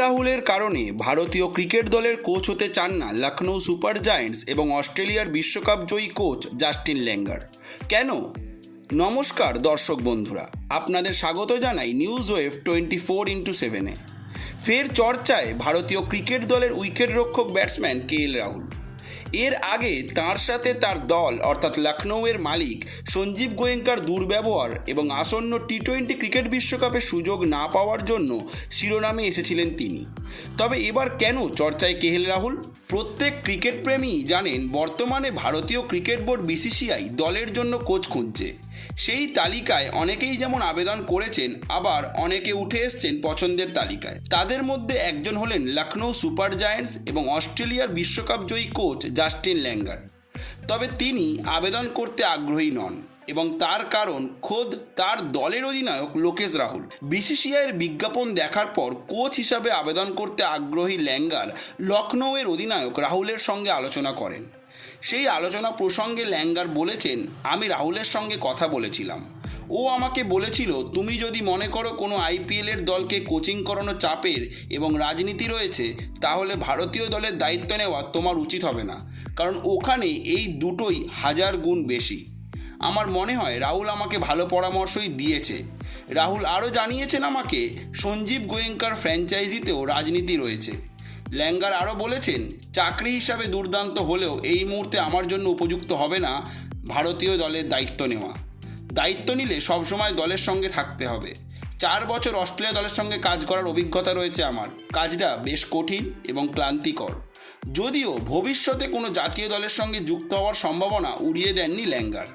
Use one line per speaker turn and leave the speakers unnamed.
রাহুলের কারণে ভারতীয় ক্রিকেট দলের কোচ হতে চান না লখনৌ সুপার জায়ান্টস এবং অস্ট্রেলিয়ার বিশ্বকাপ জয়ী কোচ জাস্টিন ল্যাঙ্গার। কেন? নমস্কার দর্শক বন্ধুরা, আপনাদের স্বাগত জানাই নিউজ ওয়েভ 24x7-এ। ফের চর্চায় ভারতীয় ক্রিকেট দলের উইকেটরক্ষক ব্যাটসম্যান রাহুল। এর আগে তাঁর সাথে তার দল অর্থাৎ লখনৌয়ের মালিক সঞ্জীব গোয়েঙ্কার দুর্ব্যবহার এবং আসন্ন টি-20 ক্রিকেট বিশ্বকাপে সুযোগ না পাওয়ার জন্য শিরোনামে এসেছিলেন তিনি। তবে এবার কেন চর্চায় রাহুল? প্রত্যেক ক্রিকেট প্রেমী জানেন বর্তমানে ভারতীয় ক্রিকেট বোর্ড বিসিসিআই দলের জন্য কোচ খুঁজছে। সেই তালিকায় অনেকেই যেমন আবেদন করেছেন, আবার অনেকে উঠে এসছেন পছন্দের তালিকায়। তাদের মধ্যে একজন হলেন লখনৌ সুপার জায়ান্টস এবং অস্ট্রেলিয়ার বিশ্বকাপ জয়ী কোচ জাস্টিন ল্যাঙ্গার। তবে তিনি আবেদন করতে আগ্রহী নন এবং তার কারণ খোদ তার দলের অধিনায়ক লোকেশ রাহুল। বিসিসিআইয়ের বিজ্ঞাপন দেখার পর কোচ হিসাবে আবেদন করতে আগ্রহী ল্যাঙ্গার লখনৌয়ের অধিনায়ক রাহুলের সঙ্গে আলোচনা করেন। সেই আলোচনা প্রসঙ্গে ল্যাঙ্গার বলেছেন, আমি রাহুলের সঙ্গে কথা বলেছিলাম। ও আমাকে বলেছিল, তুমি যদি মনে করো কোনো আইপিএলের দলকে কোচিং করানো চাপের এবং রাজনীতি রয়েছে, তাহলে ভারতীয় দলের দায়িত্ব নেওয়া তোমার উচিত হবে না, কারণ ওখানে এই দুটোই হাজার গুণ বেশি। আমার মনে হয় রাহুল আমাকে ভালো পরামর্শই দিয়েছে। রাহুল আরও জানিয়েছেন আমাকে, সঞ্জীব গোয়েঙ্কার ফ্র্যাঞ্চাইজিতেও রাজনীতি রয়েছে। ল্যাঙ্গার আরও বলেছেন, চাকরি হিসাবে দুর্দান্ত হলেও এই মুহূর্তে আমার জন্য উপযুক্ত হবে না ভারতীয় দলের দায়িত্ব নেওয়া। দায়িত্ব নিলে সবসময় দলের সঙ্গে থাকতে হবে। 4 বছর অস্ট্রেলিয়া দলের সঙ্গে কাজ করার অভিজ্ঞতা রয়েছে আমার। কাজটা বেশ কঠিন এবং ক্লান্তিকর। যদিও ভবিষ্যতে কোনো জাতীয় দলের সঙ্গে যুক্ত হওয়ার সম্ভাবনা উড়িয়ে দেননি ল্যাঙ্গার।